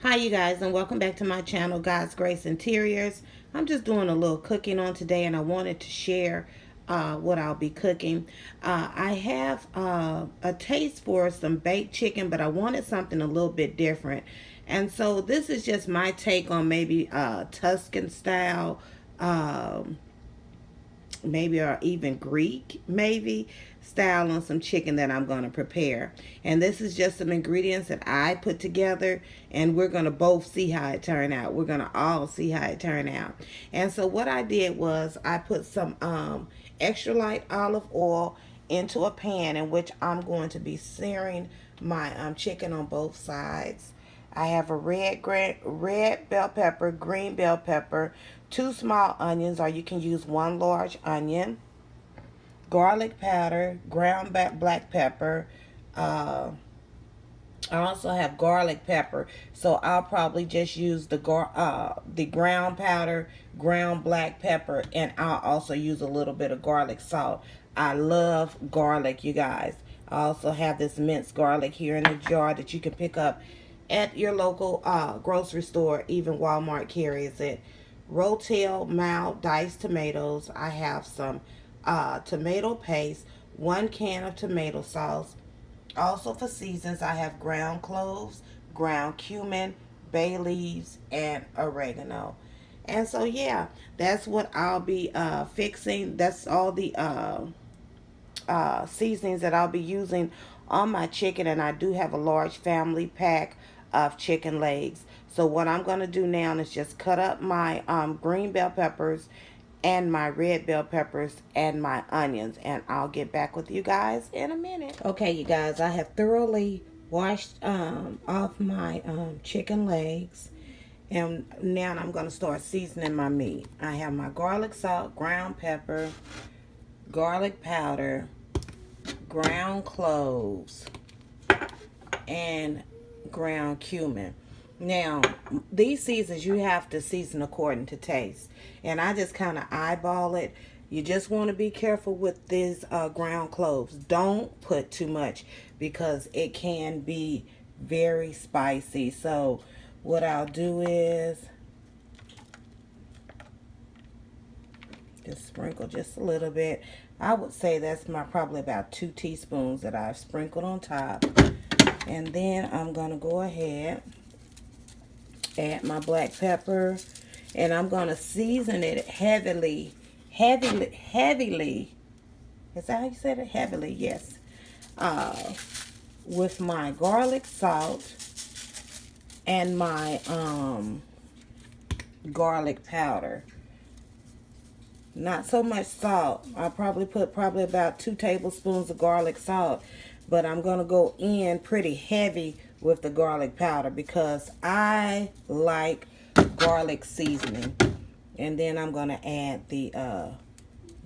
Hi you guys, and welcome back to my channel, God's Grace Interiors. I'm just doing a little cooking on today, and I wanted to share what I'll be cooking. I have a taste for some baked chicken, but I wanted something a little bit different. And so this is just my take on maybe Tuscan style, maybe, or even Greek maybe style on some chicken that I'm going to prepare. And this is just some ingredients that I put together, and we're going to both see how it turned out. We're going to all see how it turned out. And so what I did was I put some extra light olive oil into a pan in which I'm going to be searing my chicken on both sides. I have a red bell pepper, green bell pepper, 2 small onions, or you can use 1 large onion, garlic powder, ground black pepper. I also have garlic pepper, so I'll probably just use the ground powder, ground black pepper, and I'll also use a little bit of garlic salt. I love garlic, you guys. I also have this minced garlic here in a jar that you can pick up at your local grocery store. Even Walmart carries it. Rotel mild diced tomatoes. I have some tomato paste, 1 can of tomato sauce. Also for seasons, I have ground cloves, ground cumin, bay leaves, and oregano. And so, yeah, that's what I'll be fixing. That's all the seasonings that I'll be using on my chicken. And I do have a large family pack of chicken legs. So what I'm going to do now is just cut up my green bell peppers and my red bell peppers and my onions, and I'll get back with you guys in a minute. Okay, you guys, I have thoroughly washed off my chicken legs, and now I'm going to start seasoning my meat. I have my garlic salt, ground pepper, garlic powder, ground cloves, and ground cumin. Now, these seasons, you have to season according to taste. And I just kind of eyeball it. You just want to be careful with these ground cloves. Don't put too much because it can be very spicy. So, what I'll do is just sprinkle just a little bit. I would say that's probably about 2 teaspoons that I've sprinkled on top. And then I'm going to go ahead, add my black pepper, and I'm going to season it heavily. Is that how you said it? Heavily, yes. With my garlic salt and my garlic powder. Not so much salt. I'll probably put about 2 tablespoons of garlic salt. But I'm going to go in pretty heavy with the garlic powder because I like garlic seasoning. And then I'm going to add the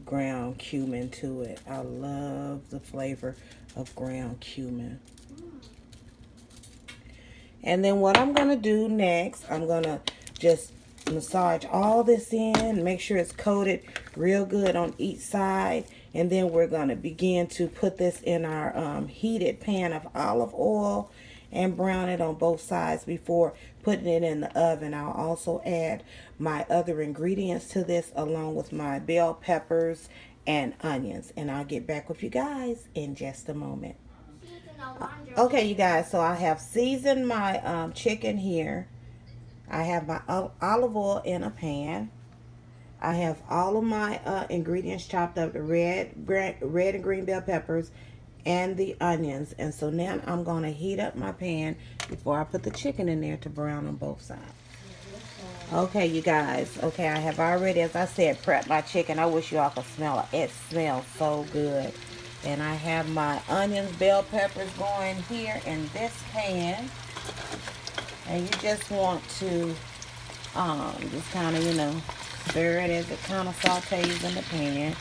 ground cumin to it. I love the flavor of ground cumin. And then what I'm going to do next, I'm going to just massage all this in, make sure it's coated real good on each side. And then we're going to begin to put this in our heated pan of olive oil and brown it on both sides before putting it in the oven. I'll also add my other ingredients to this along with my bell peppers and onions. And I'll get back with you guys in just a moment. Okay, you guys, so I have seasoned my chicken here. I have my olive oil in a pan. I have all of my ingredients chopped up, the red and green bell peppers and the onions. And so now I'm going to heat up my pan before I put the chicken in there to brown on both sides. Okay, you guys. Okay, I have already, as I said, prepped my chicken. I wish you all could smell it. It smells so good. And I have my onions, bell peppers going here in this pan. And you just want to just kind of, stir it as it kind of sautés in the pan.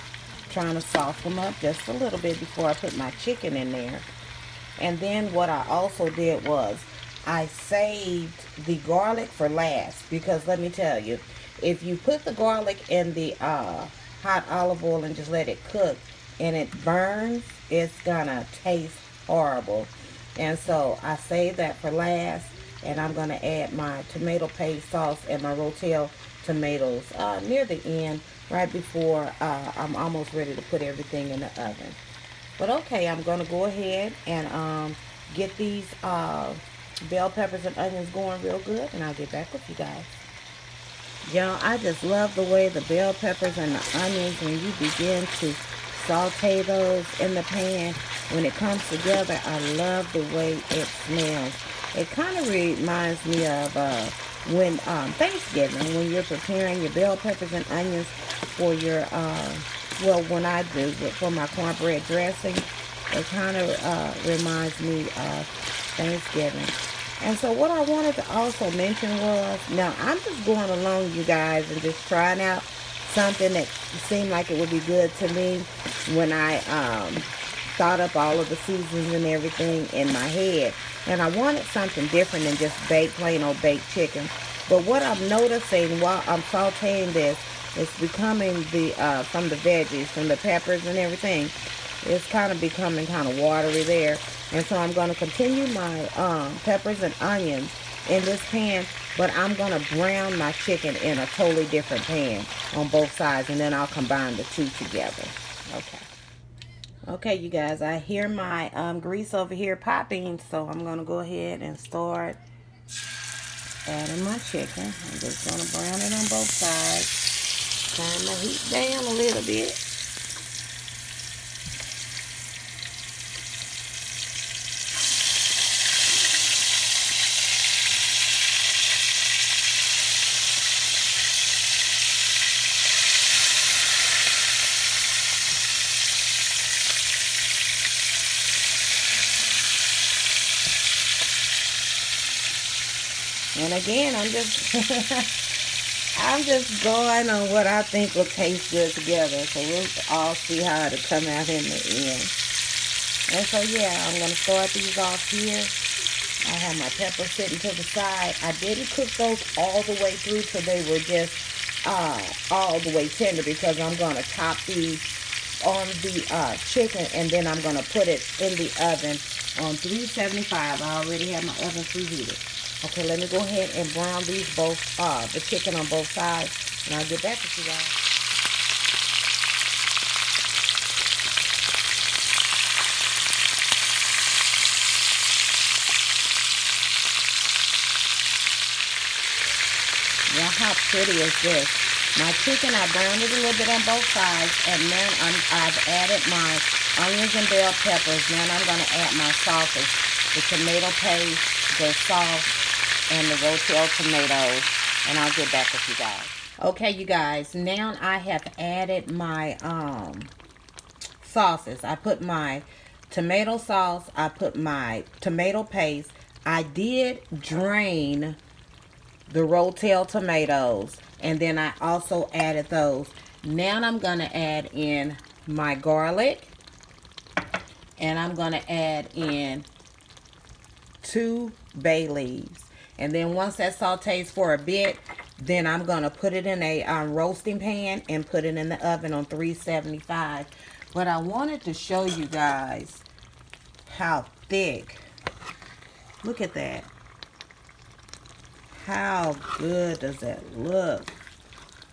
Trying to soften them up just a little bit before I put my chicken in there. And then what I also did was I saved the garlic for last. Because let me tell you, if you put the garlic in the hot olive oil and just let it cook and it burns, it's gonna taste horrible. And so I saved that for last. And I'm going to add my tomato paste sauce and my Rotel tomatoes near the end, right before I'm almost ready to put everything in the oven. But okay, I'm going to go ahead and get these bell peppers and onions going real good, and I'll get back with you guys. Y'all, I just love the way the bell peppers and the onions, when you begin to saute those in the pan, when it comes together, I love the way it smells. It kind of reminds me of when Thanksgiving, when you're preparing your bell peppers and onions for your, well, when I do it for my cornbread dressing, it kind of reminds me of Thanksgiving. And so what I wanted to also mention was, now I'm just going along, you guys, and just trying out something that seemed like it would be good to me when I thought up all of the seasons and everything in my head. And I wanted something different than just plain old baked chicken. But what I'm noticing while I'm sauteing this, it's becoming from the veggies, from the peppers and everything, it's kind of becoming kind of watery there. And so I'm going to continue my peppers and onions in this pan, but I'm going to brown my chicken in a totally different pan on both sides, and then I'll combine the two together. Okay. Okay, you guys, I hear my grease over here popping, so I'm going to go ahead and start adding my chicken. I'm just going to brown it on both sides. Turn my heat down a little bit. And again, I'm just going on what I think will taste good together. So we'll all see how it'll come out in the end. And so yeah, I'm gonna start these off here. I have my peppers sitting to the side. I didn't cook those all the way through till they were just all the way tender, because I'm gonna top these on the chicken, and then I'm gonna put it in the oven on 375. I already have my oven preheated. Okay, let me go ahead and brown these both, the chicken on both sides, and I'll get back with you guys. Now, how pretty is this? My chicken, I browned it a little bit on both sides, and then I've added my onions and bell peppers. Now I'm going to add my sauces, the tomato paste, the sauce, and the Rotel tomatoes, and I'll get back with you guys. Okay, you guys, now I have added my sauces. I put my tomato sauce, I put my tomato paste. I did drain the Rotel tomatoes, and then I also added those. Now I'm going to add in my garlic, and I'm going to add in 2 bay leaves. And then once that sautés for a bit, then I'm going to put it in a roasting pan and put it in the oven on 375. But I wanted to show you guys how thick. Look at that. How good does that look?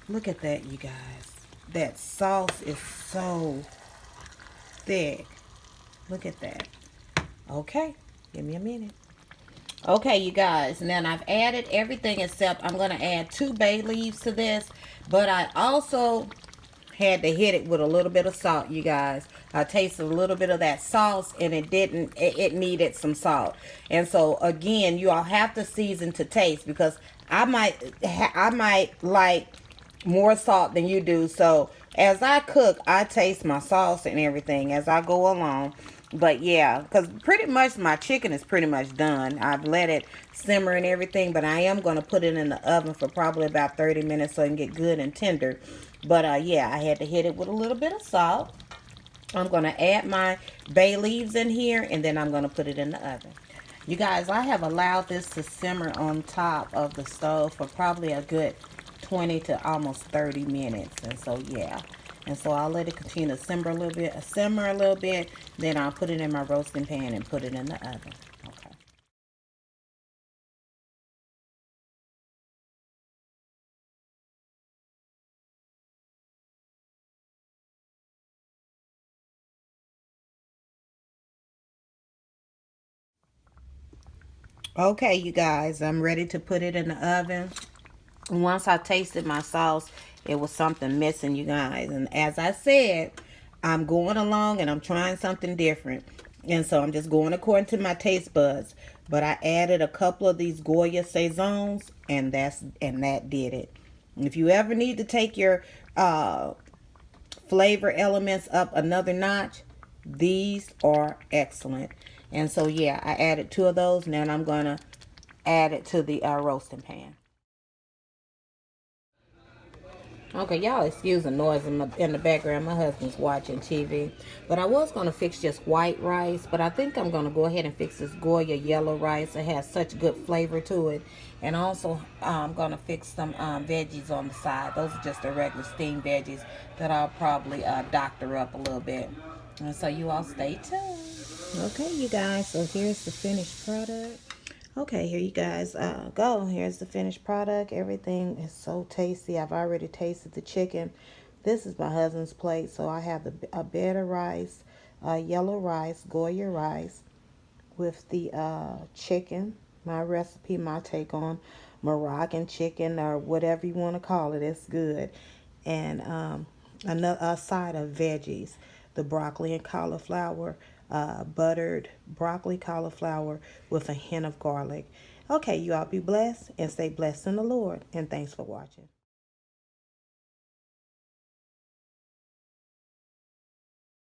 Look at that, you guys. That sauce is so thick. Look at that. Okay, give me a minute. Okay, you guys, now I've added everything except I'm going to add 2 bay leaves to this, but I also had to hit it with a little bit of salt, you guys. I tasted a little bit of that sauce, and it needed some salt. And so again, you all have to season to taste, because I might like more salt than you do. So as I cook, I taste my sauce and everything as I go along. But yeah, because pretty much my chicken is pretty much done. I've let it simmer and everything, but I am going to put it in the oven for probably about 30 minutes so it can get good and tender. But yeah, I had to hit it with a little bit of salt. I'm going to add my bay leaves in here, and then I'm going to put it in the oven. You guys, I have allowed this to simmer on top of the stove for probably a good 20 to almost 30 minutes. And so yeah, and so I'll let it continue to simmer a little bit, then I'll put it in my roasting pan and put it in the oven. Okay, you guys, I'm ready to put it in the oven. Once I tasted my sauce, it was something missing, you guys. And as I said, I'm going along and I'm trying something different. And so I'm just going according to my taste buds. But I added a couple of these Goya Saisons, and that did it. If you ever need to take your flavor elements up another notch, these are excellent. And so yeah, I added two of those. Now I'm gonna add it to the roasting pan. Okay, y'all excuse the noise in the background. My husband's watching TV. But I was going to fix just white rice. But I think I'm going to go ahead and fix this Goya yellow rice. It has such good flavor to it. And also, I'm going to fix some veggies on the side. Those are just the regular steamed veggies that I'll probably doctor up a little bit. And so you all stay tuned. Okay, you guys. So here's the finished product. Okay, here you guys go. Here's the finished product. Everything is so tasty. I've already tasted the chicken. This is my husband's plate. So I have a bed of rice, yellow rice, Goya rice with the chicken. My recipe, my take on Moroccan chicken or whatever you want to call it. It's good. And a side of veggies, the broccoli and cauliflower, buttered broccoli cauliflower with a hint of garlic. Okay, you all be blessed and stay blessed in the Lord. And thanks for watching.